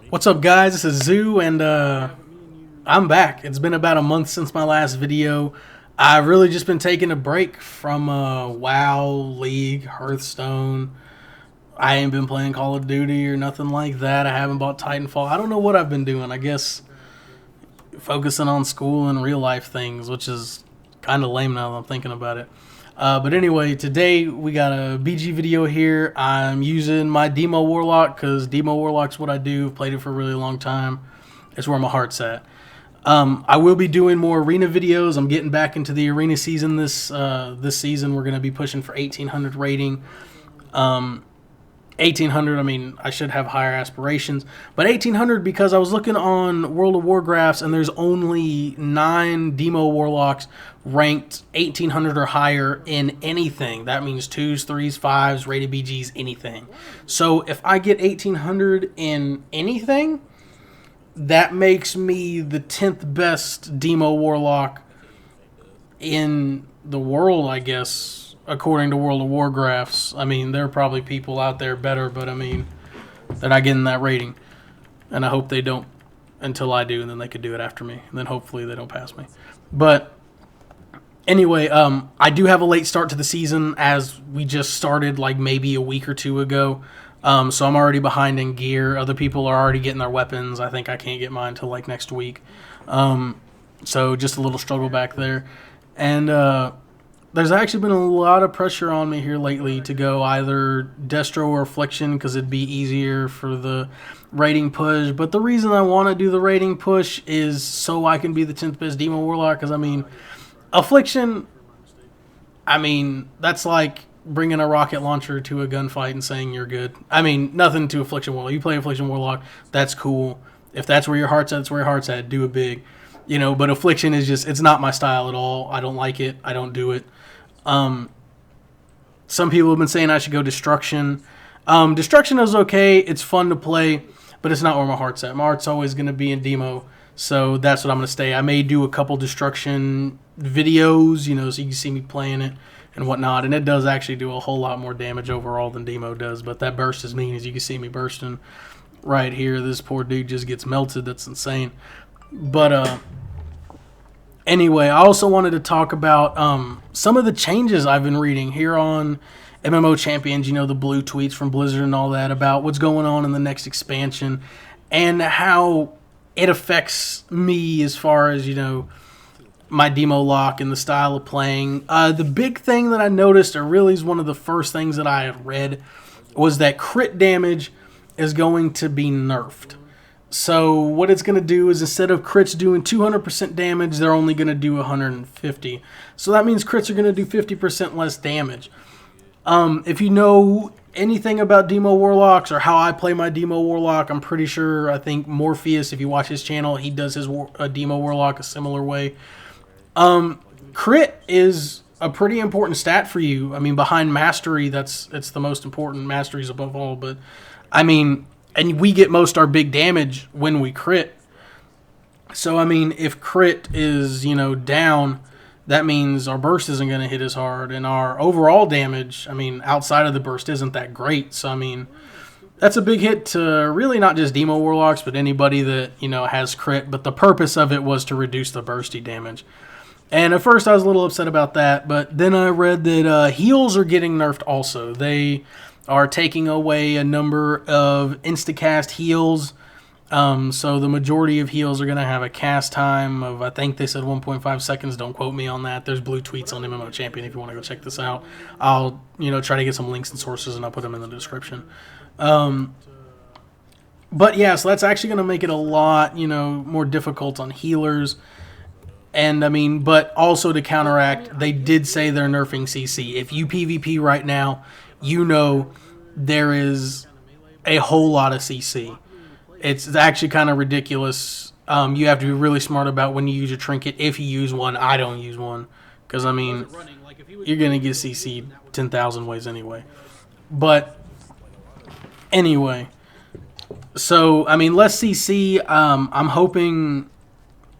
What's up, guys? This is Zoo, and I'm back. It's been about a month since my last video. I've really just been taking a break from WoW, League, Hearthstone. I ain't been playing Call of Duty or nothing like that. I haven't bought Titanfall. I don't know what I've been doing. I guess focusing on school and real life things, which is kind of lame now that I'm thinking about it. But anyway, today we got a BG video here. I'm using my Demo Warlock because Demo Warlock's what I do. I've played it for a really long time. It's where my heart's at. I will be doing more arena videos. I'm getting back into the arena season this season. We're going to be pushing for 1800 rating. 1800, I mean, I should have higher aspirations. But 1800 because I was looking on World of Warcraft and there's only 9 Demo Warlocks ranked 1800 or higher in anything. That means 2s, 3s, 5s, rated BGs, anything. So if I get 1800 in anything, that makes me the 10th best Demo Warlock in the world, I guess. According to World of Warcraft. I mean, there are probably people out there better, but I mean, they're not getting that rating. And I hope they don't until I do, and then they could do it after me. And then hopefully they don't pass me. But anyway, I do have a late start to the season as we just started like maybe a week or two ago. So I'm already behind in gear. Other people are already getting their weapons. I think I can't get mine until like next week. So just a little struggle back there. And there's actually been a lot of pressure on me here lately to go either Destro or Affliction because it'd be easier for the rating push. But the reason I want to do the rating push is so I can be the 10th best Demo Warlock. Because, I mean, Affliction, I mean, that's like bringing a rocket launcher to a gunfight and saying you're good. I mean, nothing to Affliction Warlock. You play Affliction Warlock, that's cool. If that's where your heart's at, that's where your heart's at. Do it big. You know, but Affliction is just, it's not my style at all. I don't like it. I don't do it. Some people have been saying I should go Destruction. Destruction is okay. It's fun to play, but it's not where my heart's at. My heart's always going to be in Demo, so that's what I'm going to stay. I may do a couple Destruction videos, you know, so you can see me playing it and whatnot, and it does actually do a whole lot more damage overall than Demo does, but that burst is mean, as you can see me bursting right here. This poor dude just gets melted. That's insane. But, anyway, I also wanted to talk about some of the changes I've been reading here on MMO Champions, you know, the blue tweets from Blizzard and all that about what's going on in the next expansion and how it affects me as far as, you know, my Demo lock and the style of playing. The big thing that I noticed, or really is one of the first things that I had read, was that crit damage is going to be nerfed. So what it's going to do is instead of crits doing 200% damage, they're only going to do 150. So that means crits are going to do 50% less damage. If you know anything about Demo Warlocks or how I play my Demo Warlock, I'm pretty sure, I think Morpheus, if you watch his channel, he does his Demo Warlock a similar way. Crit is a pretty important stat for you. I mean, behind Mastery, it's the most important. Mastery is above all, but I mean, and we get most our big damage when we crit. So, I mean, if crit is, you know, down, that means our burst isn't going to hit as hard. And our overall damage, I mean, outside of the burst isn't that great. So, I mean, that's a big hit to really not just Demo Warlocks, but anybody that, you know, has crit. But the purpose of it was to reduce the bursty damage. And at first I was a little upset about that. But then I read that heals are getting nerfed also. They are taking away a number of instacast heals. So the majority of heals are going to have a cast time of, I think they said 1.5 seconds. Don't quote me on that. There's blue tweets on MMO Champion if you want to go check this out. I'll, you know, try to get some links and sources and I'll put them in the description. But yeah, so that's actually going to make it a lot, you know, more difficult on healers. And I mean, but also to counteract, they did say they're nerfing CC. If you PvP right now, you know there is a whole lot of CC. It's actually kind of ridiculous. You have to be really smart about when you use a trinket. If you use one, I don't use one. Because, I mean, you're going to get CC'd 10,000 ways anyway. But, anyway. So, I mean, less CC. I'm hoping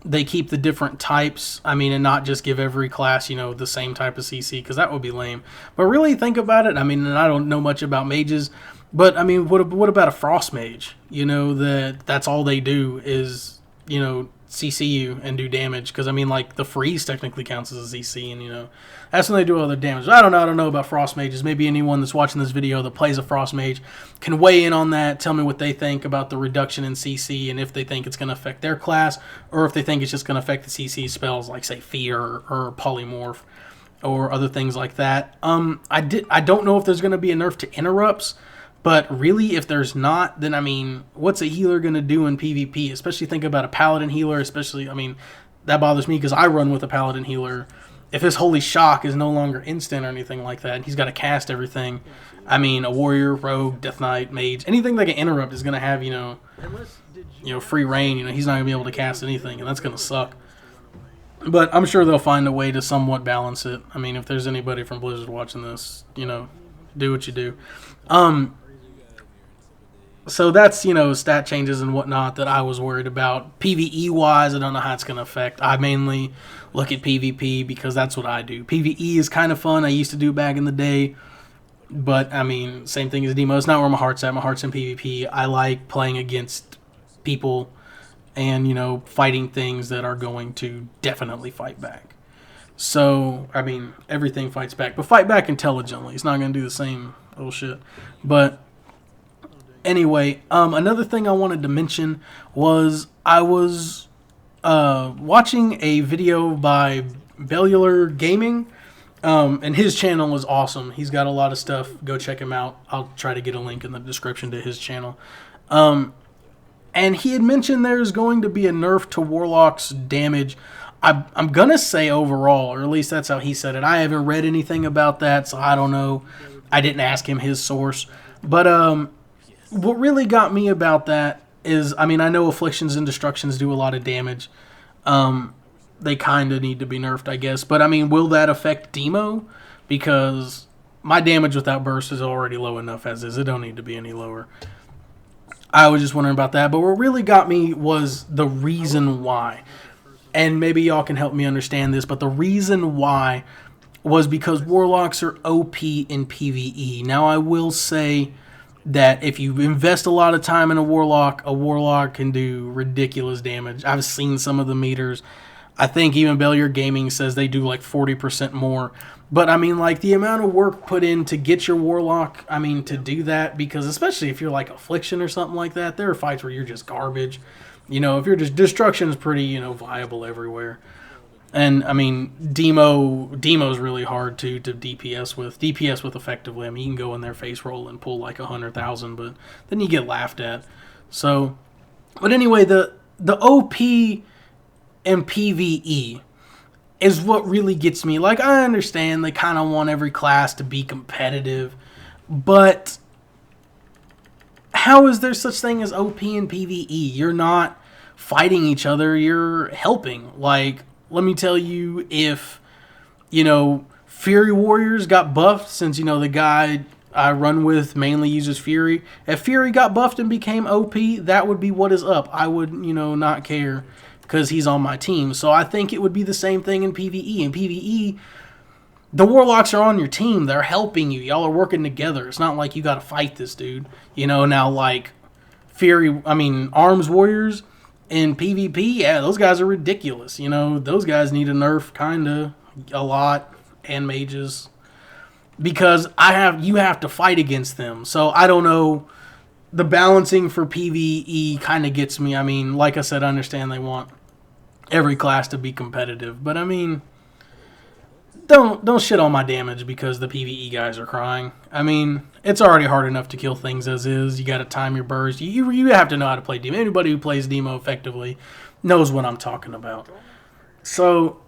they keep the different types, I mean, and not just give every class, you know, the same type of CC, because that would be lame. But really think about it, I mean, and I don't know much about mages, But I mean, what about a frost mage? You know, that's all they do is, you know, CC you and do damage. Because I mean, like the freeze technically counts as a CC, and you know, that's when they do all their damage. I don't know about frost mages. Maybe anyone that's watching this video that plays a frost mage can weigh in on that. Tell me what they think about the reduction in CC, and if they think it's going to affect their class, or if they think it's just going to affect the CC spells like say fear or polymorph or other things like that. I don't know if there's going to be a nerf to interrupts. But really, if there's not, then, I mean, what's a healer going to do in PvP? Especially think about a paladin healer, especially, I mean, that bothers me because I run with a paladin healer. If his holy shock is no longer instant or anything like that, and he's got to cast everything, I mean, a warrior, rogue, death knight, mage, anything that can interrupt is going to have, you know, free reign. You know, he's not going to be able to cast anything, and that's going to suck. But I'm sure they'll find a way to somewhat balance it. I mean, if there's anybody from Blizzard watching this, you know, do what you do. So that's, you know, stat changes and whatnot that I was worried about. PvE-wise, I don't know how it's going to affect. I mainly look at PvP because that's what I do. PvE is kind of fun. I used to do back in the day. But, I mean, same thing as Demo. It's not where my heart's at. My heart's in PvP. I like playing against people and, you know, fighting things that are going to definitely fight back. So, I mean, everything fights back. But fight back intelligently. It's not going to do the same bullshit. But anyway, another thing I wanted to mention was I was watching a video by Bellular Gaming, and his channel is awesome. He's got a lot of stuff. Go check him out. I'll try to get a link in the description to his channel. And he had mentioned there's going to be a nerf to Warlock's damage. I'm going to say overall, or at least that's how he said it. I haven't read anything about that, so I don't know. I didn't ask him his source. But what really got me about that is, I mean, I know Afflictions and Destructions do a lot of damage. They kind of need to be nerfed, I guess. But, I mean, will that affect Demo? Because my damage without Burst is already low enough as is. It don't need to be any lower. I was just wondering about that. But what really got me was the reason why. And maybe y'all can help me understand this. But the reason why was because Warlocks are OP in PvE. Now, I will say that if you invest a lot of time in a Warlock can do ridiculous damage. I've seen some of the meters. I think even Bellular Gaming says they do like 40% more. But, I mean, like, the amount of work put in to get your Warlock, I mean, to do that, because especially if you're like Affliction or something like that, there are fights where you're just garbage. You know, if you're just Destruction is pretty, you know, viable everywhere. And, I mean, Demo's really hard, to DPS with. DPS with effectively. I mean, you can go in there face roll and pull like 100,000, but then you get laughed at. So, but anyway, the OP in PvE is what really gets me. Like, I understand they kind of want every class to be competitive, but how is there such thing as OP in PvE? You're not fighting each other, you're helping. Like, let me tell you, if, you know, Fury Warriors got buffed, since, you know, the guy I run with mainly uses Fury. If Fury got buffed and became OP, that would be what is up. I would, you know, not care because he's on my team. So I think it would be the same thing in PvE. In PvE, the Warlocks are on your team. They're helping you. Y'all are working together. It's not like you got to fight this dude. You know, now, like, Arms Warriors in PvP, yeah, those guys are ridiculous. You know, those guys need a nerf kinda a lot, and mages, because you have to fight against them. So I don't know. The balancing for PvE kind of gets me. I mean, like I said, I understand they want every class to be competitive, but I mean, don't shit on my damage because the PvE guys are crying. I mean, it's already hard enough to kill things as is. You got to time your burst. You have to know how to play Demo. Anybody who plays Demo effectively knows what I'm talking about. So,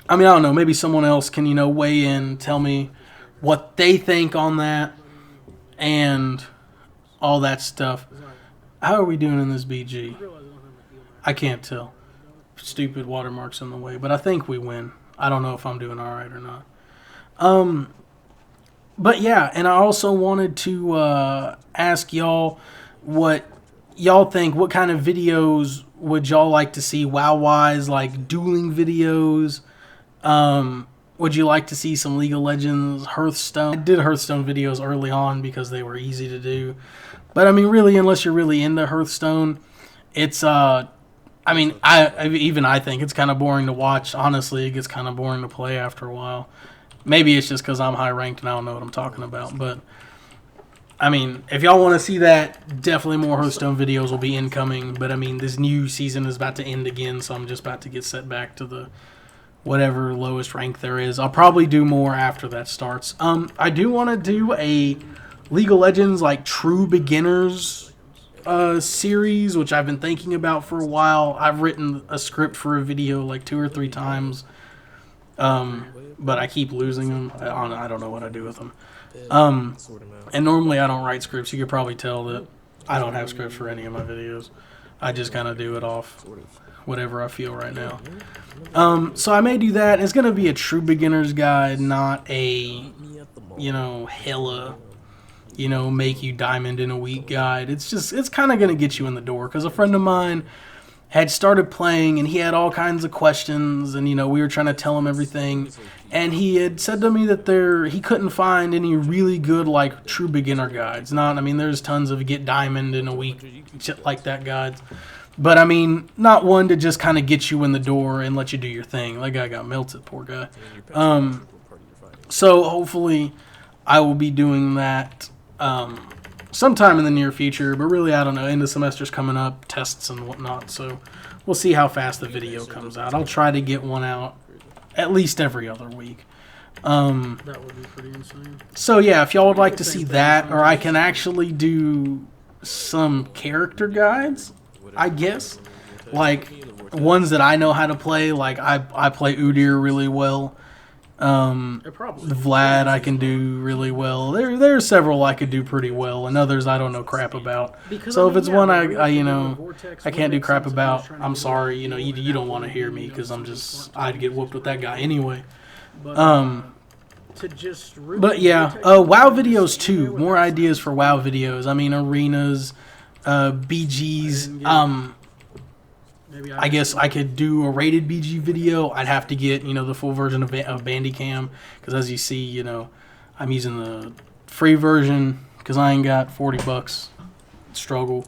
I mean, I don't know. Maybe someone else can, you know, weigh in, tell me what they think on that and all that stuff. How are we doing in this BG? I can't tell. Stupid watermarks in the way, but I think we win. I don't know if I'm doing all right or not. But yeah, and I also wanted to ask y'all what y'all think. What kind of videos would y'all like to see WoW-wise, like dueling videos? Would you like to see some League of Legends Hearthstone? I did Hearthstone videos early on because they were easy to do. But I mean, really, unless you're really into Hearthstone, it's I mean, I think it's kind of boring to watch. Honestly, it gets kind of boring to play after a while. Maybe it's just because I'm high ranked and I don't know what I'm talking about. But I mean, if y'all want to see that, definitely more Hearthstone videos will be incoming. But I mean, this new season is about to end again, so I'm just about to get set back to the whatever lowest rank there is. I'll probably do more after that starts. I do want to do a League of Legends like True Beginners series, which I've been thinking about for a while. I've written a script for a video like 2 or 3 times, but I keep losing them. I don't know what I do with them. And normally I don't write scripts. You could probably tell that I don't have scripts for any of my videos. I just kind of do it off whatever I feel right now. So I may do that. It's going to be a true beginner's guide, not a, hella, make you diamond in a week guide. It's kind of going to get you in the door, because a friend of mine had started playing and he had all kinds of questions, and, we were trying to tell him everything. And he had said to me that he couldn't find any really good, like, true beginner guides. There's tons of get diamond in a week, shit like that guides. But, not one to just kind of get you in the door and let you do your thing. That guy got melted, poor guy. So, hopefully, I will be doing that sometime in the near future. But really, I don't know. End of semester's coming up, tests and whatnot. So, we'll see how fast the video comes out. I'll try to get one out at least every other week. That would be pretty insane. So, yeah, if y'all would like to see that, or I can actually do some character guides, I guess, like ones that I know how to play. Like I play Udyr really well. Vlad I can do really well. There are several I could do pretty well, and others I don't know crap about. So if it's one I can't do crap about, I'm sorry. You don't want to hear me, because I'd get whooped with that guy anyway. But yeah, WoW videos too. More ideas for WoW videos. arenas. BGs. I guess I could do a rated BG video. I'd have to get the full version of Bandicam, because as you see, I'm using the free version because I ain't got $40. Struggle,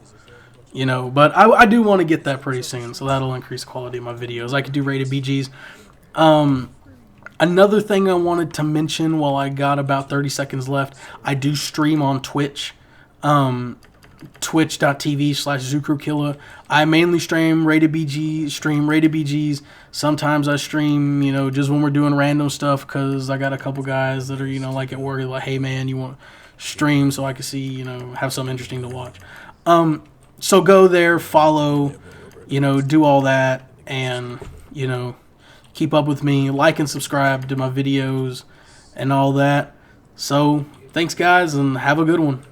But I do want to get that pretty soon, so that'll increase the quality of my videos. I could do rated BGs. Another thing I wanted to mention while I got about 30 seconds left, I do stream on Twitch. Twitch.tv/ZucroKilla. I mainly stream rated BGs. Sometimes I stream, just when we're doing random stuff, because I got a couple guys that are, like at work, like, hey man, you want to stream so I can see, have something interesting to watch. So go there, follow, do all that, and, keep up with me, like and subscribe to my videos and all that. So thanks guys, and have a good one.